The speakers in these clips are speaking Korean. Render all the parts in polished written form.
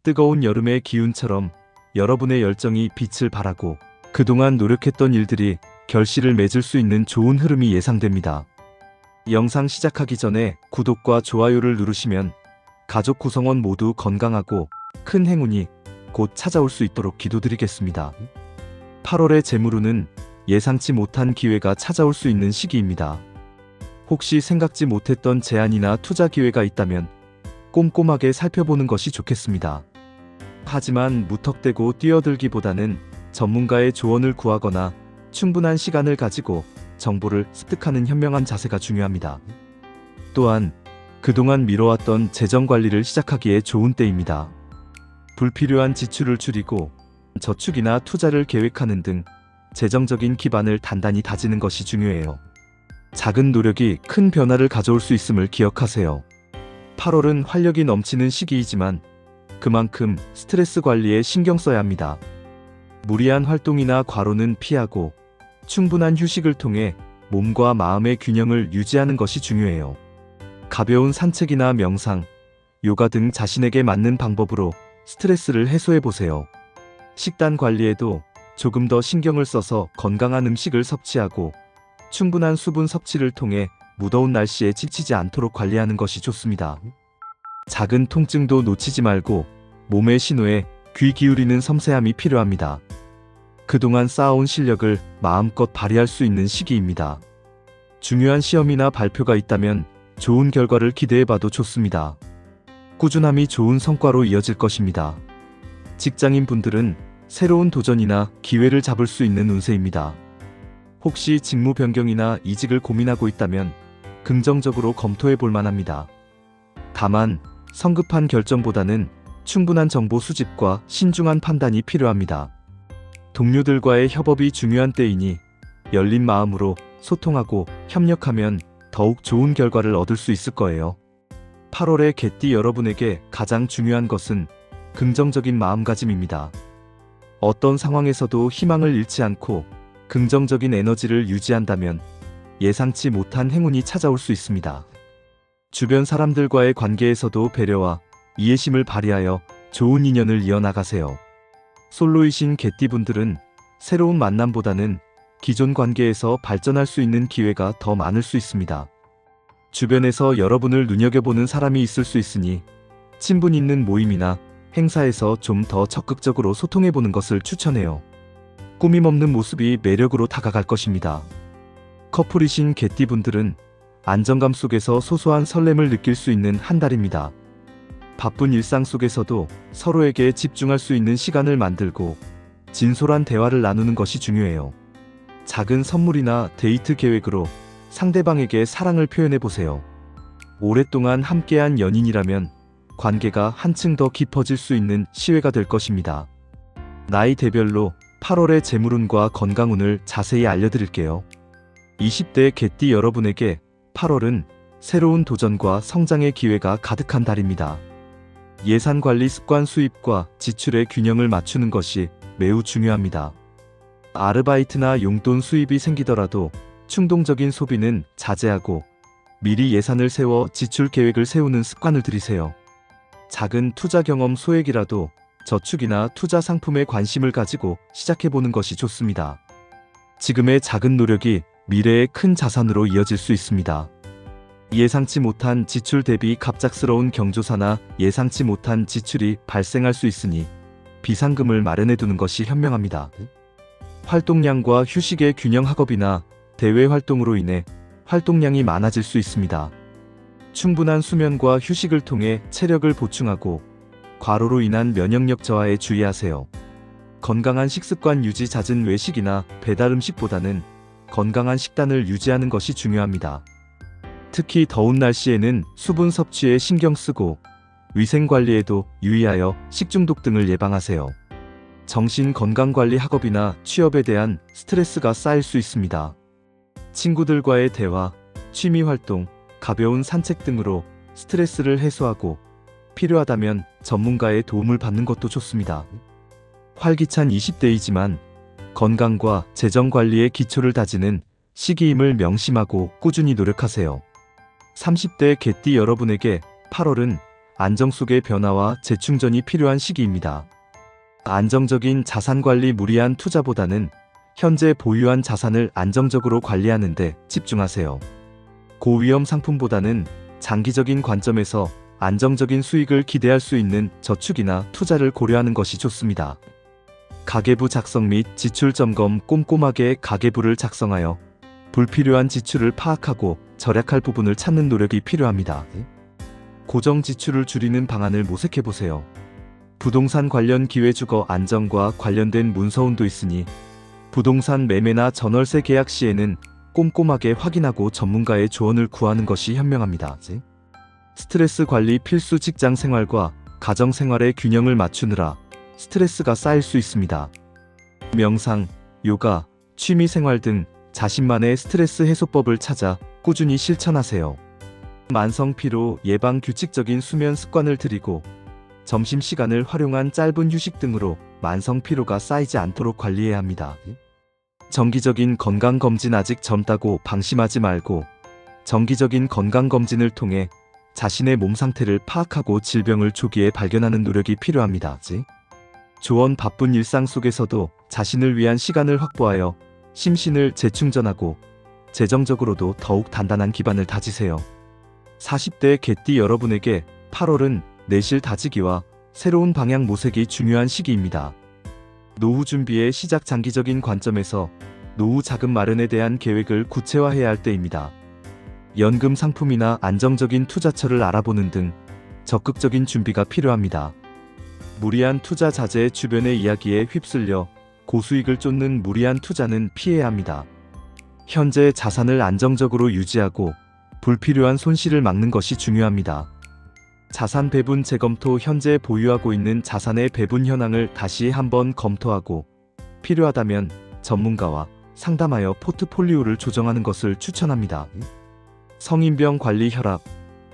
뜨거운 여름의 기운처럼 여러분의 열정이 빛을 발하고 그동안 노력했던 일들이 결실을 맺을 수 있는 좋은 흐름이 예상됩니다. 영상 시작하기 전에 구독과 좋아요를 누르시면 가족 구성원 모두 건강하고 큰 행운이 곧 찾아올 수 있도록 기도드리겠습니다. 8월의 재물운은 예상치 못한 기회가 찾아올 수 있는 시기입니다. 혹시 생각지 못했던 제안이나 투자 기회가 있다면 꼼꼼하게 살펴보는 것이 좋겠습니다. 하지만 무턱대고 뛰어들기보다는 전문가의 조언을 구하거나 충분한 시간을 가지고 정보를 습득하는 현명한 자세가 중요합니다. 또한 그동안 미뤄왔던 재정 관리를 시작하기에 좋은 때입니다. 불필요한 지출을 줄이고 저축이나 투자를 계획하는 등 재정적인 기반을 단단히 다지는 것이 중요해요. 작은 노력이 큰 변화를 가져올 수 있음을 기억하세요. 8월은 활력이 넘치는 시기이지만 그만큼 스트레스 관리에 신경 써야 합니다. 무리한 활동이나 과로는 피하고 충분한 휴식을 통해 몸과 마음의 균형을 유지하는 것이 중요해요. 가벼운 산책이나 명상, 요가 등 자신에게 맞는 방법으로 스트레스를 해소해보세요. 식단 관리에도 조금 더 신경을 써서 건강한 음식을 섭취하고 충분한 수분 섭취를 통해 무더운 날씨에 지치지 않도록 관리하는 것이 좋습니다. 작은 통증도 놓치지 말고 몸의 신호에 귀 기울이는 섬세함이 필요합니다. 그동안 쌓아온 실력을 마음껏 발휘할 수 있는 시기입니다. 중요한 시험이나 발표가 있다면 좋은 결과를 기대해봐도 좋습니다. 꾸준함이 좋은 성과로 이어질 것입니다. 직장인 분들은 새로운 도전이나 기회를 잡을 수 있는 운세입니다. 혹시 직무 변경이나 이직을 고민하고 있다면 긍정적으로 검토해 볼 만합니다. 다만 성급한 결정보다는 충분한 정보 수집과 신중한 판단이 필요합니다. 동료들과의 협업이 중요한 때이니 열린 마음으로 소통하고 협력하면 더욱 좋은 결과를 얻을 수 있을 거예요. 8월의 개띠 여러분에게 가장 중요한 것은 긍정적인 마음가짐입니다. 어떤 상황에서도 희망을 잃지 않고 긍정적인 에너지를 유지한다면 예상치 못한 행운이 찾아올 수 있습니다. 주변 사람들과의 관계에서도 배려와 이해심을 발휘하여 좋은 인연을 이어나가세요. 솔로이신 개띠분들은 새로운 만남보다는 기존 관계에서 발전할 수 있는 기회가 더 많을 수 있습니다. 주변에서 여러분을 눈여겨보는 사람이 있을 수 있으니 친분 있는 모임이나 행사에서 좀 더 적극적으로 소통해보는 것을 추천해요. 꾸밈 없는 모습이 매력으로 다가갈 것입니다. 커플이신 개띠분들은 안정감 속에서 소소한 설렘을 느낄 수 있는 한 달입니다. 바쁜 일상 속에서도 서로에게 집중할 수 있는 시간을 만들고 진솔한 대화를 나누는 것이 중요해요. 작은 선물이나 데이트 계획으로 상대방에게 사랑을 표현해보세요. 오랫동안 함께한 연인이라면 관계가 한층 더 깊어질 수 있는 시회가 될 것입니다. 나이대별로 8월의 재물운과 건강운을 자세히 알려드릴게요. 20대 개띠 여러분에게 8월은 새로운 도전과 성장의 기회가 가득한 달입니다. 예산관리 습관 수입과 지출의 균형을 맞추는 것이 매우 중요합니다. 아르바이트나 용돈 수입이 생기더라도 충동적인 소비는 자제하고 미리 예산을 세워 지출 계획을 세우는 습관을 들이세요. 작은 투자 경험 소액이라도 저축이나 투자 상품에 관심을 가지고 시작해보는 것이 좋습니다. 지금의 작은 노력이 미래의 큰 자산으로 이어질 수 있습니다. 예상치 못한 지출 대비 갑작스러운 경조사나 예상치 못한 지출이 발생할 수 있으니 비상금을 마련해두는 것이 현명합니다. 활동량과 휴식의 균형 학업이나 대외 활동으로 인해 활동량이 많아질 수 있습니다. 충분한 수면과 휴식을 통해 체력을 보충하고 과로로 인한 면역력 저하에 주의하세요. 건강한 식습관 유지, 잦은 외식이나 배달 음식보다는 건강한 식단을 유지하는 것이 중요합니다. 특히 더운 날씨에는 수분 섭취에 신경 쓰고 위생 관리에도 유의하여 식중독 등을 예방하세요. 정신 건강 관리 학업이나 취업에 대한 스트레스가 쌓일 수 있습니다. 친구들과의 대화, 취미 활동, 가벼운 산책 등으로 스트레스를 해소하고 필요하다면 전문가의 도움을 받는 것도 좋습니다. 활기찬 20대이지만 건강과 재정 관리의 기초를 다지는 시기임을 명심하고 꾸준히 노력하세요. 30대 개띠 여러분에게 8월은 안정 속의 변화와 재충전이 필요한 시기입니다. 안정적인 자산 관리 무리한 투자보다는 현재 보유한 자산을 안정적으로 관리하는 데 집중하세요. 고위험 상품보다는 장기적인 관점에서 안정적인 수익을 기대할 수 있는 저축이나 투자를 고려하는 것이 좋습니다. 가계부 작성 및 지출 점검. 꼼꼼하게 가계부를 작성하여 불필요한 지출을 파악하고 절약할 부분을 찾는 노력이 필요합니다. 고정 지출을 줄이는 방안을 모색해보세요. 부동산 관련 기회주거 안정과 관련된 문서운도 있으니 부동산 매매나 전월세 계약 시에는 꼼꼼하게 확인하고 전문가의 조언을 구하는 것이 현명합니다. 스트레스 관리. 필수. 직장 생활과 가정 생활의 균형을 맞추느라 스트레스가 쌓일 수 있습니다. 명상, 요가, 취미 생활 등 자신만의 스트레스 해소법을 찾아 꾸준히 실천하세요. 만성 피로 예방. 규칙적인 수면 습관을 들이고 점심시간을 활용한 짧은 휴식 등으로 만성 피로가 쌓이지 않도록 관리해야 합니다. 정기적인 건강검진. 아직 젊다고 방심하지 말고 정기적인 건강검진을 통해 자신의 몸 상태를 파악하고 질병을 조기에 발견하는 노력이 필요합니다. 조언. 바쁜 일상 속에서도 자신을 위한 시간을 확보하여 심신을 재충전하고 재정적으로도 더욱 단단한 기반을 다지세요. 40대 개띠 여러분에게 8월은 내실 다지기와 새로운 방향 모색이 중요한 시기입니다. 노후 준비의 시작. 장기적인 관점에서 노후 자금 마련에 대한 계획을 구체화해야 할 때입니다. 연금 상품이나 안정적인 투자처를 알아보는 등 적극적인 준비가 필요합니다. 무리한 투자 자제. 주변의 이야기에 휩쓸려 고수익을 쫓는 무리한 투자는 피해야 합니다. 현재 자산을 안정적으로 유지하고 불필요한 손실을 막는 것이 중요합니다. 자산 배분 재검토. 현재 보유하고 있는 자산의 배분 현황을 다시 한번 검토하고 필요하다면 전문가와 상담하여 포트폴리오를 조정하는 것을 추천합니다. 성인병 관리. 혈압,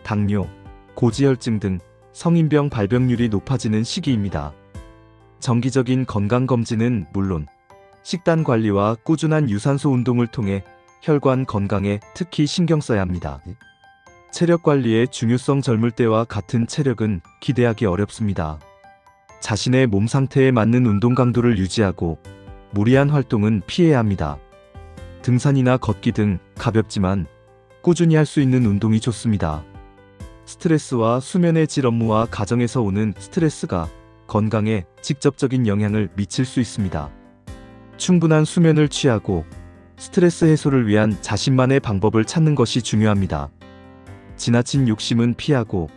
당뇨, 고지혈증 등 성인병 발병률이 높아지는 시기입니다. 정기적인 건강검진은 물론 식단 관리와 꾸준한 유산소 운동을 통해 혈관 건강에 특히 신경 써야 합니다. 체력 관리의 중요성. 젊을 때와 같은 체력은 기대하기 어렵습니다. 자신의 몸 상태에 맞는 운동 강도를 유지하고 무리한 활동은 피해야 합니다. 등산이나 걷기 등 가볍지만 꾸준히 할 수 있는 운동이 좋습니다. 스트레스와 수면의 질. 업무와 가정에서 오는 스트레스가 건강에 직접적인 영향을 미칠 수 있습니다. 충분한 수면을 취하고 스트레스 해소를 위한 자신만의 방법을 찾는 것이 중요합니다. 지나친 욕심은 피하고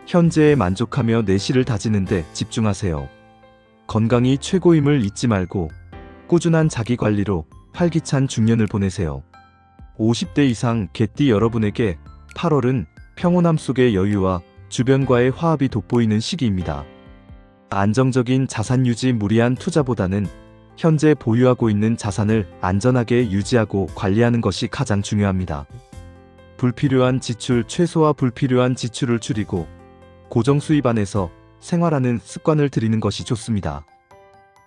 현재에 만족하며 내실을 다지는 데 집중하세요. 건강이 최고임을 잊지 말고 꾸준한 자기관리로 활기찬 중년을 보내세요. 50대 이상 개띠 여러분에게 8월은 평온함 속의 여유와 주변과의 화합이 돋보이는 시기입니다. 안정적인 자산 유지. 무리한 투자보다는 현재 보유하고 있는 자산을 안전하게 유지하고 관리하는 것이 가장 중요합니다. 불필요한 지출 최소화. 불필요한 지출을 줄이고 고정 수입 안에서 생활하는 습관을 들이는 것이 좋습니다.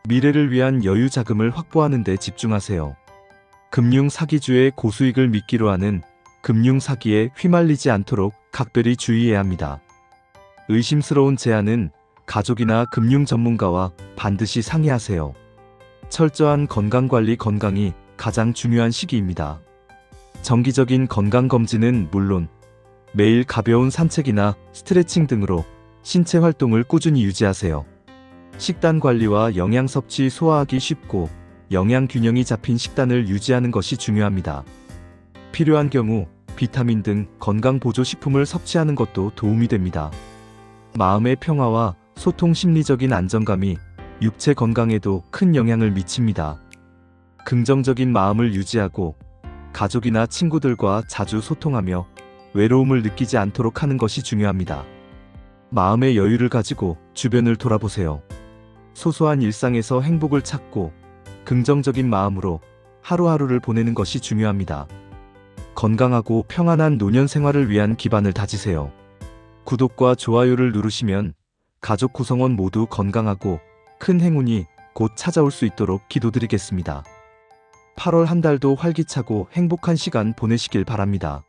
미래를 위한 여유 자금을 확보하는 데 집중하세요. 금융 사기주의 고수익을 미끼로 하는 금융 사기에 휘말리지 않도록 각별히 주의해야 합니다. 의심스러운 제안은 가족이나 금융 전문가와 반드시 상의하세요. 철저한 건강관리. 건강이 가장 중요한 시기입니다. 정기적인 건강검진은 물론 매일 가벼운 산책이나 스트레칭 등으로 신체 활동을 꾸준히 유지하세요. 식단 관리와 영양 섭취. 소화하기 쉽고 영양 균형이 잡힌 식단을 유지하는 것이 중요합니다. 필요한 경우 비타민 등 건강 보조 식품을 섭취하는 것도 도움이 됩니다. 마음의 평화와 소통. 심리적인 안정감이 육체 건강에도 큰 영향을 미칩니다. 긍정적인 마음을 유지하고 가족이나 친구들과 자주 소통하며 외로움을 느끼지 않도록 하는 것이 중요합니다. 마음의 여유를 가지고 주변을 돌아보세요. 소소한 일상에서 행복을 찾고 긍정적인 마음으로 하루하루를 보내는 것이 중요합니다. 건강하고 평안한 노년 생활을 위한 기반을 다지세요. 구독과 좋아요를 누르시면 가족 구성원 모두 건강하고 큰 행운이 곧 찾아올 수 있도록 기도드리겠습니다. 8월 한 달도 활기차고 행복한 시간 보내시길 바랍니다.